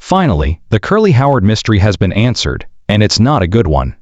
Finally, the Curly Howard mystery has been answered, and it's not a good one.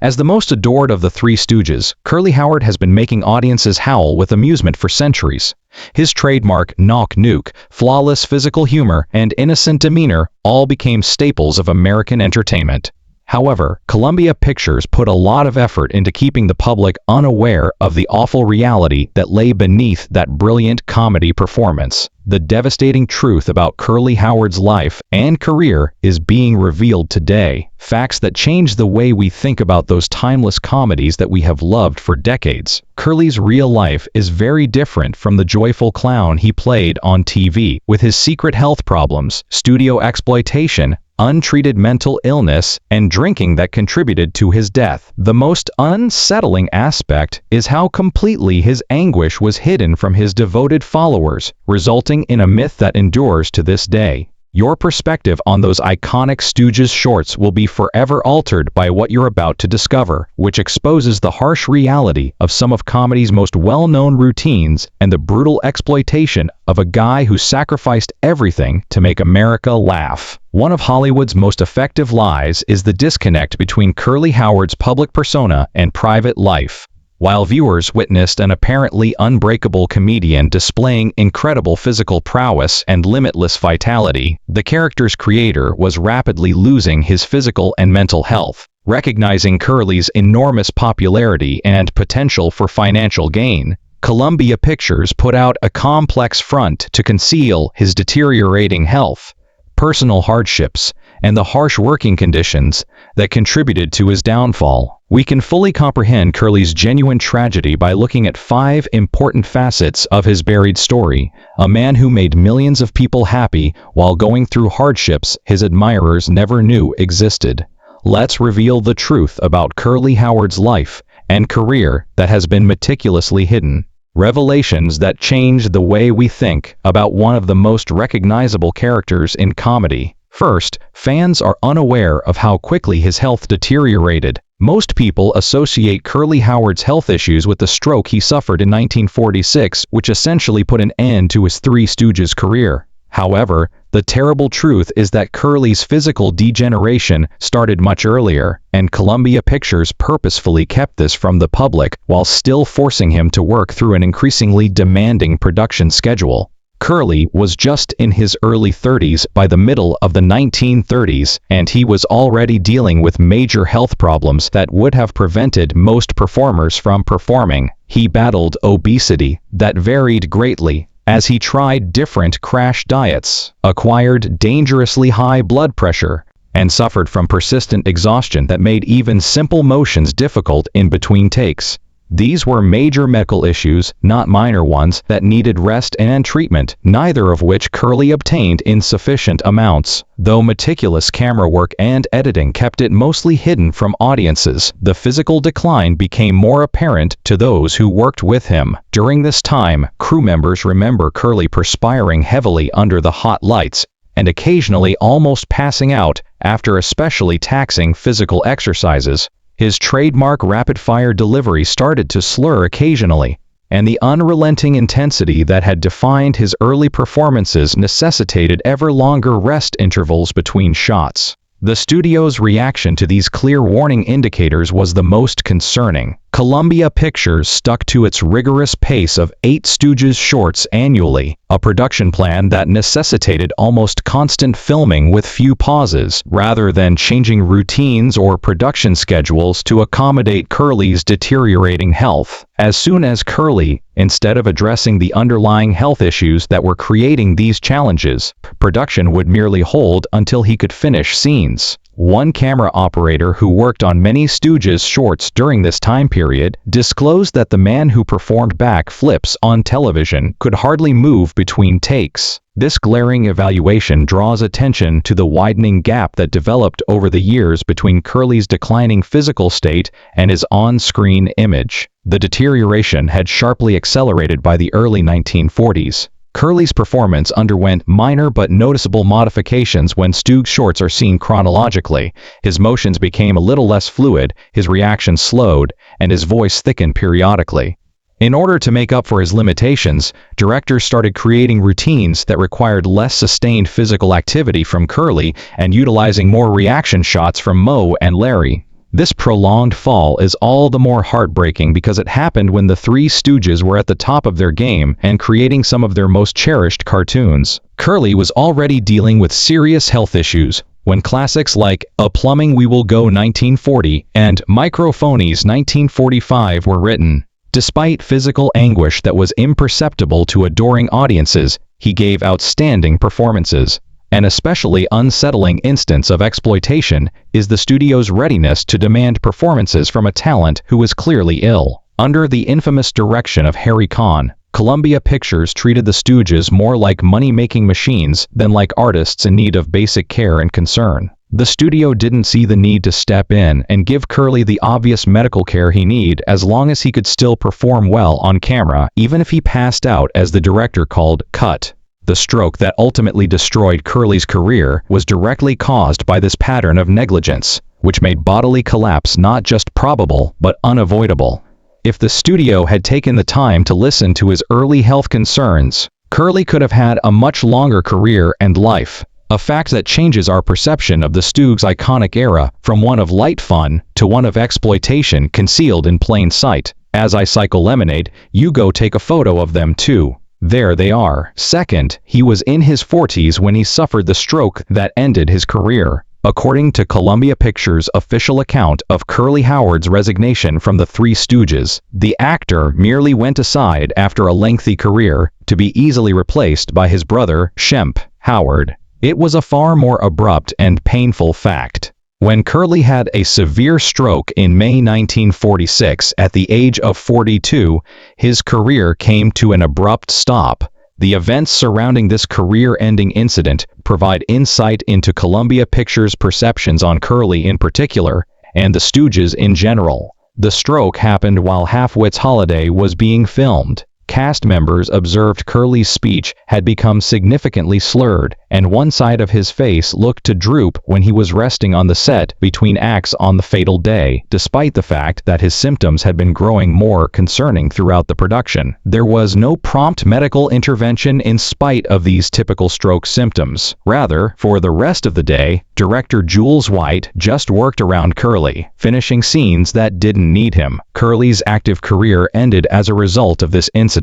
As the most adored of the Three Stooges, Curly Howard has been making audiences howl with amusement for centuries. His trademark knock-nuke, flawless physical humor, and innocent demeanor all became staples of American entertainment. However, Columbia Pictures put a lot of effort into keeping the public unaware of the awful reality that lay beneath that brilliant comedy performance. The devastating truth about Curly Howard's life and career is being revealed today, facts that change the way we think about those timeless comedies that we have loved for decades. Curly's real life is very different from the joyful clown he played on TV, with his secret health problems, studio exploitation, untreated mental illness, and drinking that contributed to his death. The most unsettling aspect is how completely his anguish was hidden from his devoted followers, resulting in a myth that endures to this day. Your perspective on those iconic Stooges shorts will be forever altered by what you're about to discover, which exposes the harsh reality of some of comedy's most well-known routines and the brutal exploitation of a guy who sacrificed everything to make America laugh. One of Hollywood's most effective lies is the disconnect between Curly Howard's public persona and private life. While viewers witnessed an apparently unbreakable comedian displaying incredible physical prowess and limitless vitality, the character's creator was rapidly losing his physical and mental health. Recognizing Curly's enormous popularity and potential for financial gain, Columbia Pictures put out a complex front to conceal his deteriorating health, personal hardships, and the harsh working conditions that contributed to his downfall. We can fully comprehend Curly's genuine tragedy by looking at 5 important facets of his buried story. A man who made millions of people happy while going through hardships his admirers never knew existed. Let's reveal the truth about Curly Howard's life and career that has been meticulously hidden. Revelations that change the way we think about one of the most recognizable characters in comedy. First, fans are unaware of how quickly his health deteriorated. Most people associate Curly Howard's health issues with the stroke he suffered in 1946, which essentially put an end to his Three Stooges career. However, the terrible truth is that Curly's physical degeneration started much earlier, and Columbia Pictures purposefully kept this from the public while still forcing him to work through an increasingly demanding production schedule. Curly was just in his early 30s by the middle of the 1930s, and he was already dealing with major health problems that would have prevented most performers from performing. He battled obesity that varied greatly as he tried different crash diets, acquired dangerously high blood pressure, and suffered from persistent exhaustion that made even simple motions difficult in between takes. These were major medical issues, not minor ones, that needed rest and treatment, neither of which Curly obtained in sufficient amounts. Though meticulous camera work and editing kept it mostly hidden from audiences, the physical decline became more apparent to those who worked with him. During this time, crew members remember Curly perspiring heavily under the hot lights, and occasionally almost passing out after especially taxing physical exercises. His trademark rapid-fire delivery started to slur occasionally, and the unrelenting intensity that had defined his early performances necessitated ever longer rest intervals between shots. The studio's reaction to these clear warning indicators was the most concerning. Columbia Pictures stuck to its rigorous pace of 8 Stooges shorts annually, a production plan that necessitated almost constant filming with few pauses, rather than changing routines or production schedules to accommodate Curly's deteriorating health. As soon as Curly, instead of addressing the underlying health issues that were creating these challenges, production would merely hold until he could finish scenes. One camera operator who worked on many Stooges shorts during this time period disclosed that the man who performed back flips on television could hardly move between takes. This glaring evaluation draws attention to the widening gap that developed over the years between Curly's declining physical state and his on-screen image. The deterioration had sharply accelerated by the early 1940s. Curly's performance underwent minor but noticeable modifications when Stooges shorts are seen chronologically. His motions became a little less fluid, his reactions slowed, and his voice thickened periodically. In order to make up for his limitations, directors started creating routines that required less sustained physical activity from Curly and utilizing more reaction shots from Moe and Larry. This prolonged fall is all the more heartbreaking because it happened when the Three Stooges were at the top of their game and creating some of their most cherished cartoons. Curly was already dealing with serious health issues when classics like A Plumbing We Will Go 1940 and Microphonies 1945 were written. Despite physical anguish that was imperceptible to adoring audiences, he gave outstanding performances. An especially unsettling instance of exploitation is the studio's readiness to demand performances from a talent who was clearly ill. Under the infamous direction of Harry Kahn, Columbia Pictures treated the Stooges more like money-making machines than like artists in need of basic care and concern. The studio didn't see the need to step in and give Curly the obvious medical care he needed as long as he could still perform well on camera, even if he passed out, as the director called cut. The stroke that ultimately destroyed Curly's career was directly caused by this pattern of negligence, which made bodily collapse not just probable but unavoidable. If the studio had taken the time to listen to his early health concerns, Curly could have had a much longer career and life. A fact that changes our perception of the Stooges' iconic era from one of light fun to one of exploitation concealed in plain sight. As I cycle Lemonade, you go take a photo of them too. There they are. Second, he was in his 40s when he suffered the stroke that ended his career. According to Columbia Pictures' official account of Curly Howard's resignation from the Three Stooges, the actor merely went aside after a lengthy career to be easily replaced by his brother, Shemp Howard. It was a far more abrupt and painful fact. When Curly had a severe stroke in May 1946 at the age of 42, his career came to an abrupt stop. The events surrounding this career-ending incident provide insight into Columbia Pictures' perceptions on Curly in particular, and the Stooges in general. The stroke happened while Half-Wits Holiday was being filmed. Cast members observed Curly's speech had become significantly slurred, and one side of his face looked to droop when he was resting on the set between acts on the fatal day, despite the fact that his symptoms had been growing more concerning throughout the production. There was no prompt medical intervention in spite of these typical stroke symptoms. Rather, for the rest of the day, director Jules White just worked around Curly, finishing scenes that didn't need him. Curly's active career ended as a result of this incident.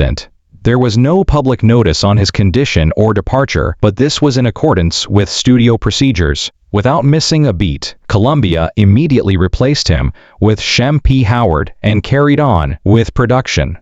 There was no public notice on his condition or departure, but this was in accordance with studio procedures. Without missing a beat, Columbia immediately replaced him with Shemp Howard and carried on with production.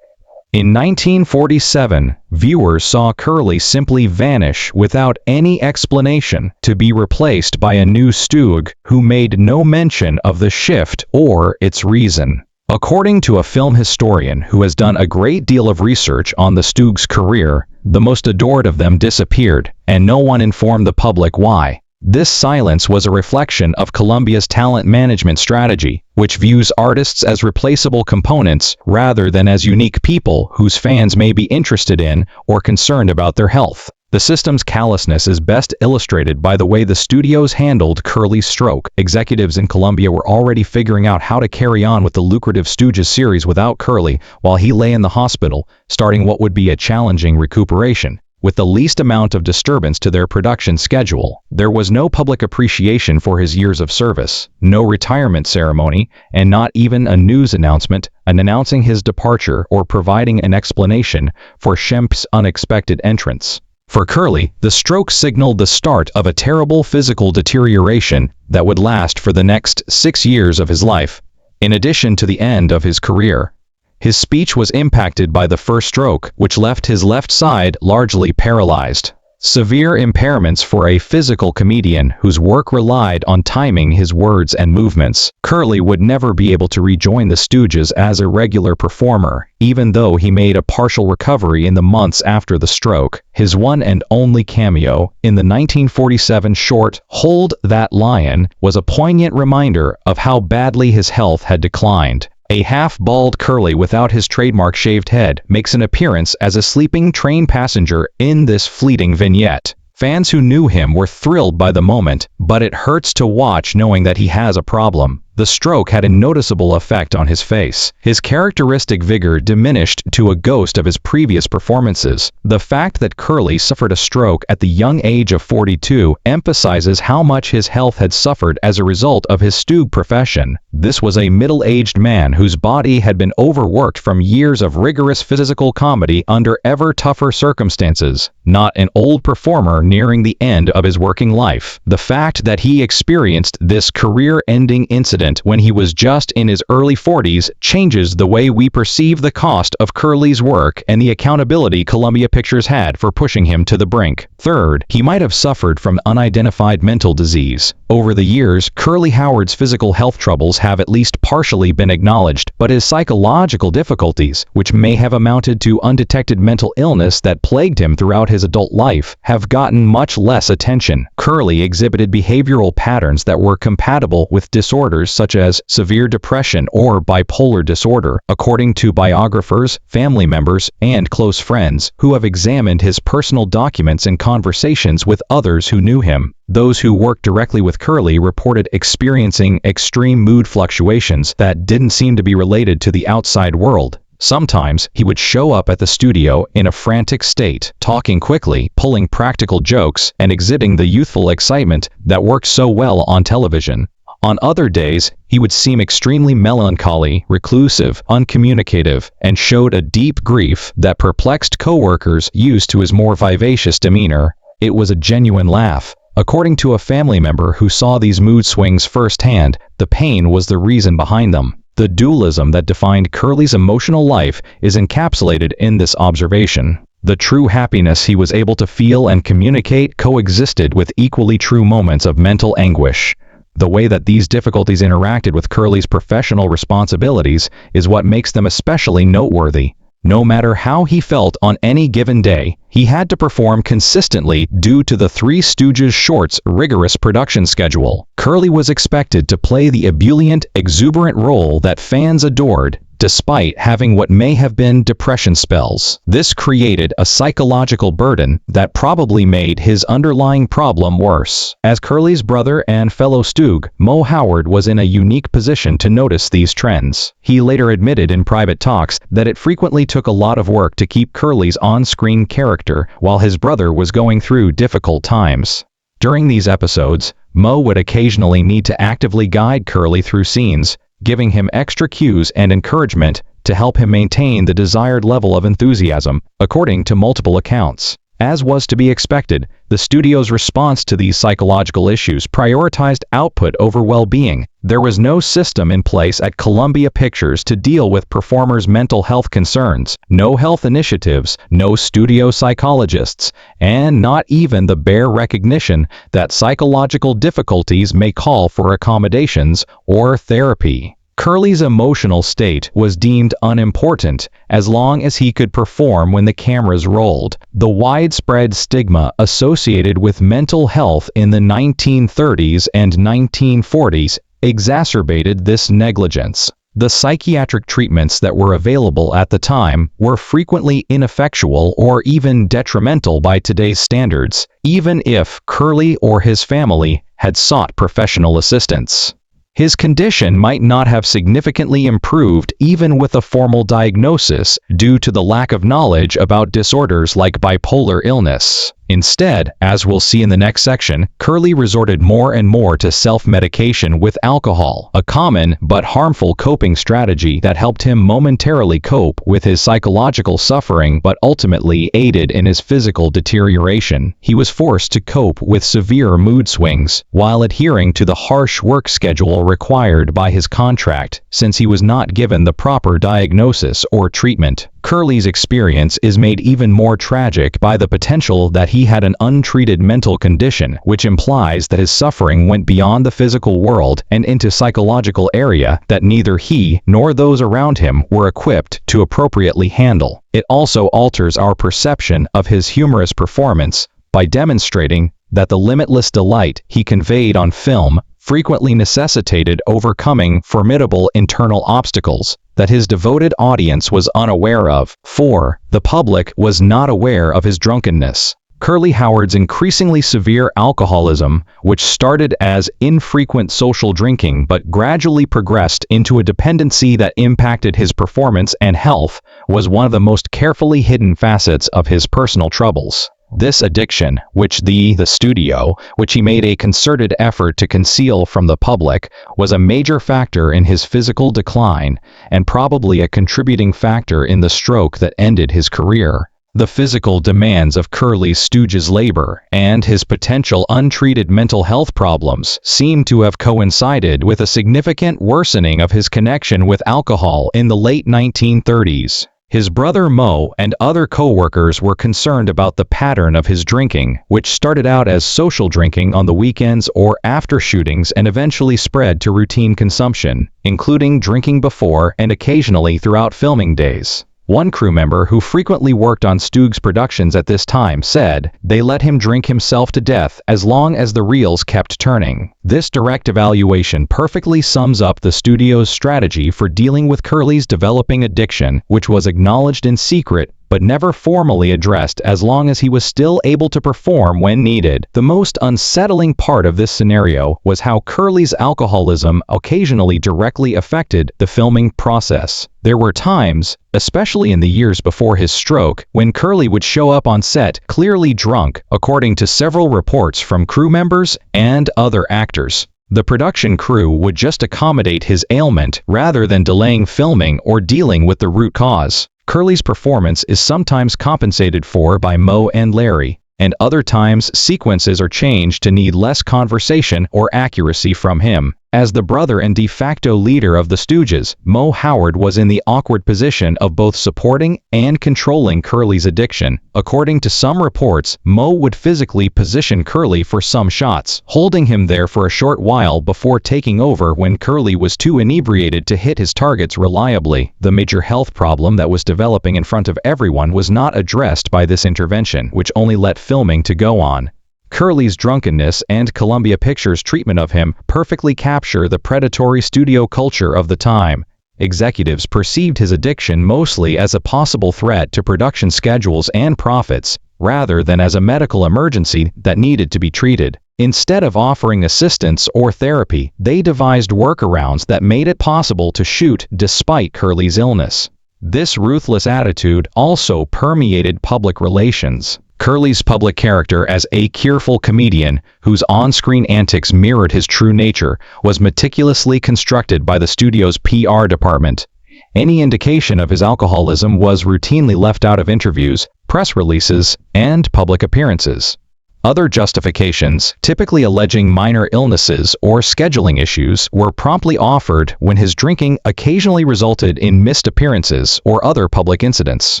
In 1947, viewers saw Curly simply vanish without any explanation, to be replaced by a new Stooge who made no mention of the shift or its reason. According to a film historian who has done a great deal of research on the Stooges' career, the most adored of them disappeared, and no one informed the public why. This silence was a reflection of Columbia's talent management strategy, which views artists as replaceable components rather than as unique people whose fans may be interested in or concerned about their health. The system's callousness is best illustrated by the way the studios handled Curly's stroke. Executives in Columbia were already figuring out how to carry on with the lucrative Stooges series without Curly while he lay in the hospital, starting what would be a challenging recuperation. With the least amount of disturbance to their production schedule, there was no public appreciation for his years of service, no retirement ceremony, and not even a news announcement announcing his departure or providing an explanation for Shemp's unexpected entrance. For Curly, the stroke signaled the start of a terrible physical deterioration that would last for the next 6 years of his life. In addition to the end of his career, his speech was impacted by the first stroke, which left his left side largely paralyzed. Severe impairments for a physical comedian whose work relied on timing his words and movements. Curly would never be able to rejoin the Stooges as a regular performer, even though he made a partial recovery in the months after the stroke. His one and only cameo in the 1947 short Hold That Lion was a poignant reminder of how badly his health had declined. A half-bald Curly without his trademark shaved head makes an appearance as a sleeping train passenger in this fleeting vignette. Fans who knew him were thrilled by the moment, but it hurts to watch knowing that he has a problem. The stroke had a noticeable effect on his face. His characteristic vigor diminished to a ghost of his previous performances. The fact that Curly suffered a stroke at the young age of 42 emphasizes how much his health had suffered as a result of his Stug profession. This was a middle-aged man whose body had been overworked from years of rigorous physical comedy under ever tougher circumstances, not an old performer nearing the end of his working life. The fact that he experienced this career-ending incident when he was just in his early 40s changes the way we perceive the cost of Curly's work and the accountability Columbia Pictures had for pushing him to the brink. Third, he might have suffered from unidentified mental disease. Over the years, Curly Howard's physical health troubles have at least partially been acknowledged, but his psychological difficulties, which may have amounted to undetected mental illness that plagued him throughout his adult life, have gotten much less attention. Curly exhibited behavioral patterns that were compatible with disorders such as severe depression or bipolar disorder, according to biographers, family members, and close friends who have examined his personal documents and conversations with others who knew him. Those who worked directly with Curly reported experiencing extreme mood fluctuations that didn't seem to be related to the outside world. Sometimes, he would show up at the studio in a frantic state, talking quickly, pulling practical jokes, and exhibiting the youthful excitement that worked so well on television. On other days, he would seem extremely melancholy, reclusive, uncommunicative, and showed a deep grief that perplexed coworkers used to his more vivacious demeanor. It was a genuine laugh. According to a family member who saw these mood swings firsthand, the pain was the reason behind them. The dualism that defined Curly's emotional life is encapsulated in this observation. The true happiness he was able to feel and communicate coexisted with equally true moments of mental anguish. The way that these difficulties interacted with Curly's professional responsibilities is what makes them especially noteworthy. No matter how he felt on any given day, he had to perform consistently due to the Three Stooges short's rigorous production schedule. Curly was expected to play the ebullient, exuberant role that fans adored, despite having what may have been depression spells. This created a psychological burden that probably made his underlying problem worse. As Curly's brother and fellow Stug, Moe Howard was in a unique position to notice these trends. He later admitted in private talks that it frequently took a lot of work to keep Curly's on-screen character while his brother was going through difficult times. During these episodes, Moe would occasionally need to actively guide Curly through scenes, giving him extra cues and encouragement to help him maintain the desired level of enthusiasm, according to multiple accounts. As was to be expected, the studio's response to these psychological issues prioritized output over well-being. There was no system in place at Columbia Pictures to deal with performers' mental health concerns, no health initiatives, no studio psychologists, and not even the bare recognition that psychological difficulties may call for accommodations or therapy. Curly's emotional state was deemed unimportant as long as he could perform when the cameras rolled. The widespread stigma associated with mental health in the 1930s and 1940s exacerbated this negligence. The psychiatric treatments that were available at the time were frequently ineffectual or even detrimental by today's standards, even if Curly or his family had sought professional assistance. His condition might not have significantly improved even with a formal diagnosis due to the lack of knowledge about disorders like bipolar illness. Instead, as we'll see in the next section, Curly resorted more and more to self-medication with alcohol, a common but harmful coping strategy that helped him momentarily cope with his psychological suffering but ultimately aided in his physical deterioration. He was forced to cope with severe mood swings while adhering to the harsh work schedule required by his contract, since he was not given the proper diagnosis or treatment. Curly's experience is made even more tragic by the potential that he had an untreated mental condition, which implies that his suffering went beyond the physical world and into psychological area that neither he nor those around him were equipped to appropriately handle. It also alters our perception of his humorous performance by demonstrating that the limitless delight he conveyed on film frequently necessitated overcoming formidable internal obstacles that his devoted audience was unaware of. 4. The public was not aware of his drunkenness. Curly Howard's increasingly severe alcoholism, which started as infrequent social drinking but gradually progressed into a dependency that impacted his performance and health, was one of the most carefully hidden facets of his personal troubles. This addiction, which the studio, which he made a concerted effort to conceal from the public, was a major factor in his physical decline, and probably a contributing factor in the stroke that ended his career. The physical demands of Curly Stooge's labor and his potential untreated mental health problems seem to have coincided with a significant worsening of his connection with alcohol in the late 1930s. His brother Mo and other co-workers were concerned about the pattern of his drinking, which started out as social drinking on the weekends or after shootings and eventually spread to routine consumption, including drinking before and occasionally throughout filming days. One crew member who frequently worked on Stooge's productions at this time said, "They let him drink himself to death as long as the reels kept turning." This direct evaluation perfectly sums up the studio's strategy for dealing with Curly's developing addiction, which was acknowledged in secret but never formally addressed as long as he was still able to perform when needed. The most unsettling part of this scenario was how Curly's alcoholism occasionally directly affected the filming process. There were times, especially in the years before his stroke, when Curly would show up on set clearly drunk, according to several reports from crew members and other actors. The production crew would just accommodate his ailment rather than delaying filming or dealing with the root cause. Curly's performance is sometimes compensated for by Mo and Larry, and other times sequences are changed to need less conversation or accuracy from him. As the brother and de facto leader of the Stooges, Mo Howard was in the awkward position of both supporting and controlling Curly's addiction. According to some reports, Mo would physically position Curly for some shots, holding him there for a short while before taking over when Curly was too inebriated to hit his targets reliably. The major health problem that was developing in front of everyone was not addressed by this intervention, which only let filming to go on. Curly's drunkenness and Columbia Pictures' treatment of him perfectly capture the predatory studio culture of the time. Executives perceived his addiction mostly as a possible threat to production schedules and profits, rather than as a medical emergency that needed to be treated. Instead of offering assistance or therapy, they devised workarounds that made it possible to shoot despite Curly's illness. This ruthless attitude also permeated public relations. Curly's public character as a cheerful comedian, whose on-screen antics mirrored his true nature, was meticulously constructed by the studio's PR department. Any indication of his alcoholism was routinely left out of interviews, press releases, and public appearances. Other justifications, typically alleging minor illnesses or scheduling issues, were promptly offered when his drinking occasionally resulted in missed appearances or other public incidents.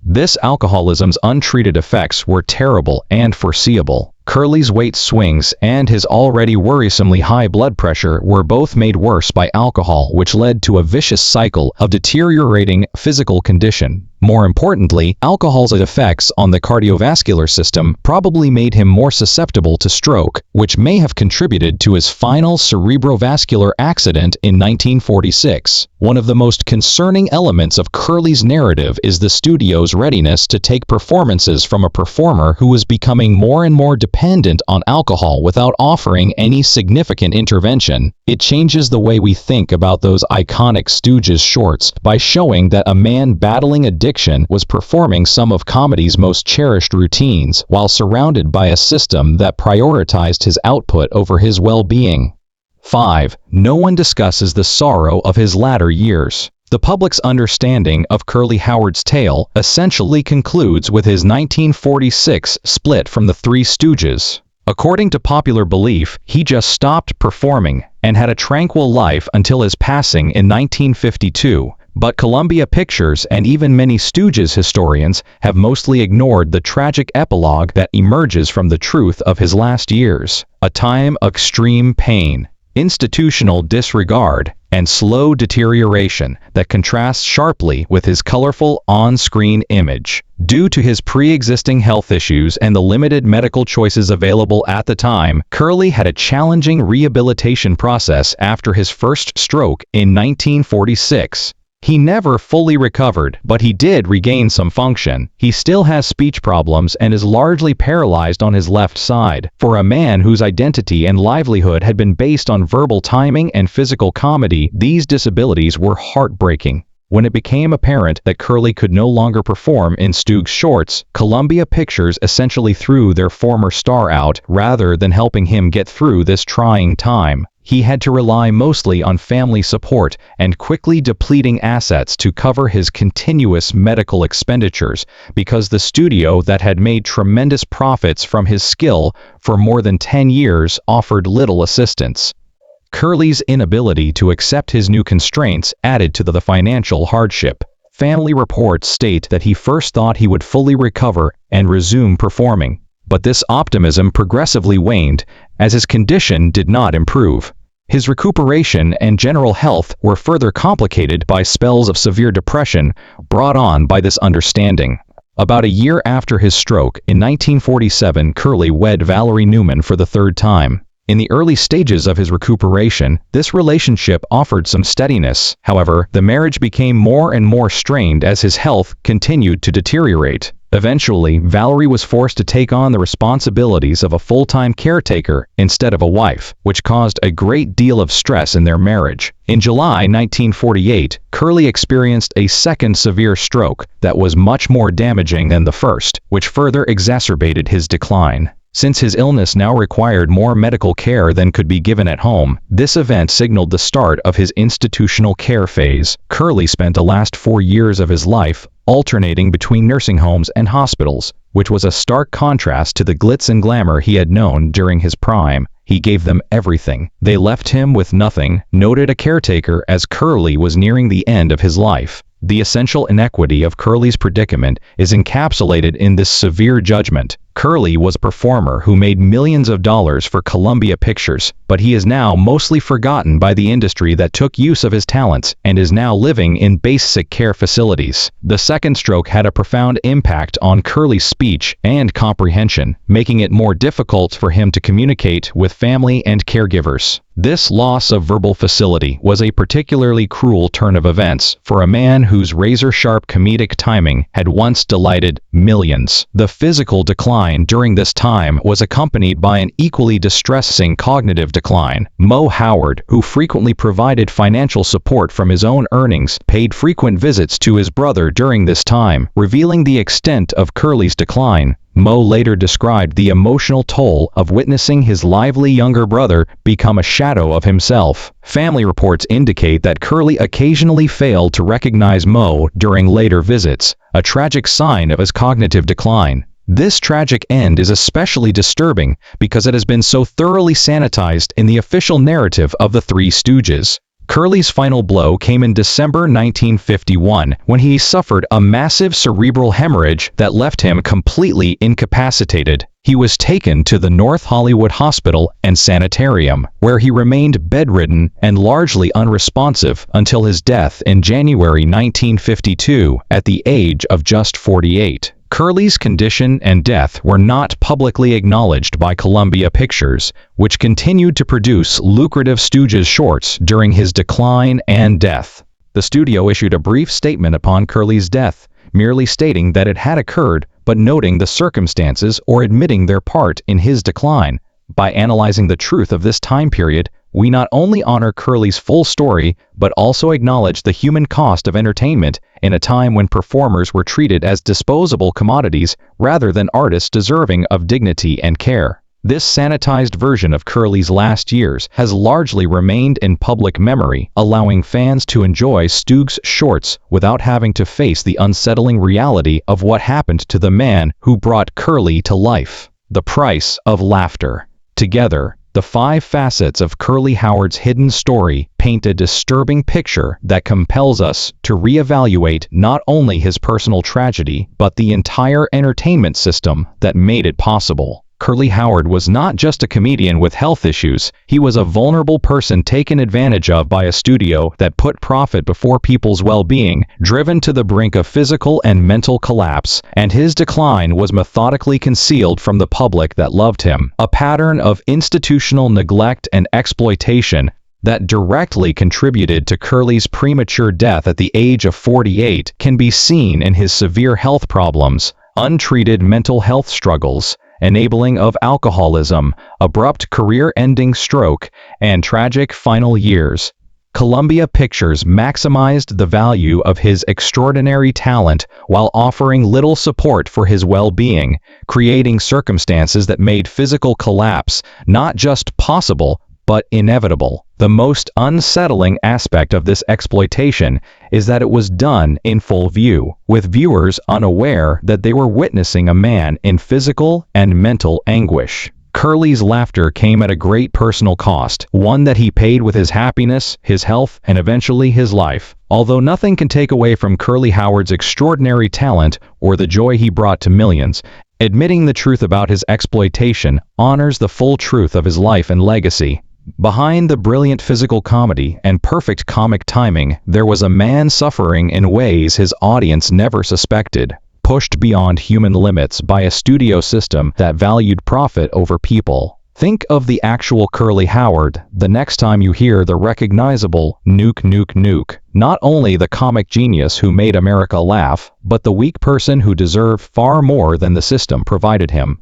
This alcoholism's untreated effects were terrible and foreseeable. Curly's weight swings and his already worrisomely high blood pressure were both made worse by alcohol, which led to a vicious cycle of deteriorating physical condition. More importantly, alcohol's effects on the cardiovascular system probably made him more susceptible to stroke, which may have contributed to his final cerebrovascular accident in 1946. One of the most concerning elements of Curly's narrative is the studio's readiness to take performances from a performer who was becoming more and more dependent on alcohol without offering any significant intervention. It changes the way we think about those iconic Stooges shorts by showing that a man battling addiction was performing some of comedy's most cherished routines while surrounded by a system that prioritized his output over his well-being. 5. No one discusses the sorrow of his latter years. The public's understanding of Curly Howard's tale essentially concludes with his 1946 split from the Three Stooges. According to popular belief, he just stopped performing and had a tranquil life until his passing in 1952. But Columbia Pictures and even many Stooges historians have mostly ignored the tragic epilogue that emerges from the truth of his last years. A time of extreme pain, institutional disregard, and slow deterioration that contrasts sharply with his colorful on-screen image. Due to his pre-existing health issues and the limited medical choices available at the time, Curly had a challenging rehabilitation process after his first stroke in 1946. He never fully recovered, but he did regain some function. He still has speech problems and is largely paralyzed on his left side. For a man whose identity and livelihood had been based on verbal timing and physical comedy, these disabilities were heartbreaking. When it became apparent that Curly could no longer perform in Stug's shorts, Columbia Pictures essentially threw their former star out rather than helping him get through this trying time. He had to rely mostly on family support and quickly depleting assets to cover his continuous medical expenditures because the studio that had made tremendous profits from his skill for more than 10 years offered little assistance. Curly's inability to accept his new constraints added to the financial hardship. Family reports state that he first thought he would fully recover and resume performing, but this optimism progressively waned as his condition did not improve. His recuperation and general health were further complicated by spells of severe depression brought on by this understanding. About a year after his stroke, in 1947, Curly wed Valerie Newman for the third time. In the early stages of his recuperation, this relationship offered some steadiness. However, the marriage became more and more strained as his health continued to deteriorate. Eventually, Valerie was forced to take on the responsibilities of a full-time caretaker instead of a wife, which caused a great deal of stress in their marriage. In July 1948, Curly experienced a second severe stroke that was much more damaging than the first, which further exacerbated his decline. Since his illness now required more medical care than could be given at home, this event signaled the start of his institutional care phase. Curly spent the last 4 years of his life alternating between nursing homes and hospitals, which was a stark contrast to the glitz and glamour he had known during his prime. He gave them everything. They left him with nothing, noted a caretaker as Curly was nearing the end of his life. The essential inequity of Curly's predicament is encapsulated in this severe judgment. Curly was a performer who made millions of dollars for Columbia Pictures, but he is now mostly forgotten by the industry that took use of his talents and is now living in basic care facilities. The second stroke had a profound impact on Curly's speech and comprehension, making it more difficult for him to communicate with family and caregivers. This loss of verbal facility was a particularly cruel turn of events for a man whose razor-sharp comedic timing had once delighted millions. The physical decline during this time was accompanied by an equally distressing cognitive decline. Moe Howard, who frequently provided financial support from his own earnings, paid frequent visits to his brother during this time, revealing the extent of Curly's decline. Moe later described the emotional toll of witnessing his lively younger brother become a shadow of himself. Family reports indicate that Curly occasionally failed to recognize Moe during later visits, a tragic sign of his cognitive decline. This tragic end is especially disturbing because it has been so thoroughly sanitized in the official narrative of the Three Stooges. Curly's final blow came in December 1951 when he suffered a massive cerebral hemorrhage that left him completely incapacitated. He was taken to the North Hollywood Hospital and Sanitarium, where he remained bedridden and largely unresponsive until his death in January 1952 at the age of just 48. Curly's condition and death were not publicly acknowledged by Columbia Pictures, which continued to produce lucrative Stooges shorts during his decline and death. The studio issued a brief statement upon Curly's death, merely stating that it had occurred, but noting the circumstances or admitting their part in his decline. By analyzing the truth of this time period, we not only honor Curly's full story, but also acknowledge the human cost of entertainment in a time when performers were treated as disposable commodities rather than artists deserving of dignity and care. This sanitized version of Curly's last years has largely remained in public memory, allowing fans to enjoy Stug's shorts without having to face the unsettling reality of what happened to the man who brought Curly to life. The price of laughter. Together, the 5 facets of Curly Howard's hidden story paint a disturbing picture that compels us to reevaluate not only his personal tragedy, but the entire entertainment system that made it possible. Curly Howard was not just a comedian with health issues, he was a vulnerable person taken advantage of by a studio that put profit before people's well-being, driven to the brink of physical and mental collapse, and his decline was methodically concealed from the public that loved him. A pattern of institutional neglect and exploitation that directly contributed to Curly's premature death at the age of 48 can be seen in his severe health problems, untreated mental health struggles, enabling of alcoholism, abrupt career-ending stroke, and tragic final years. Columbia Pictures maximized the value of his extraordinary talent while offering little support for his well-being, creating circumstances that made physical collapse not just possible, but inevitable. The most unsettling aspect of this exploitation is that it was done in full view, with viewers unaware that they were witnessing a man in physical and mental anguish. Curly's laughter came at a great personal cost, one that he paid with his happiness, his health, and eventually his life. Although nothing can take away from Curly Howard's extraordinary talent or the joy he brought to millions, admitting the truth about his exploitation honors the full truth of his life and legacy. Behind the brilliant physical comedy and perfect comic timing, there was a man suffering in ways his audience never suspected, pushed beyond human limits by a studio system that valued profit over people. Think of the actual Curly Howard the next time you hear the recognizable "Nuke Nuke Nuke." Not only the comic genius who made America laugh, but the weak person who deserved far more than the system provided him.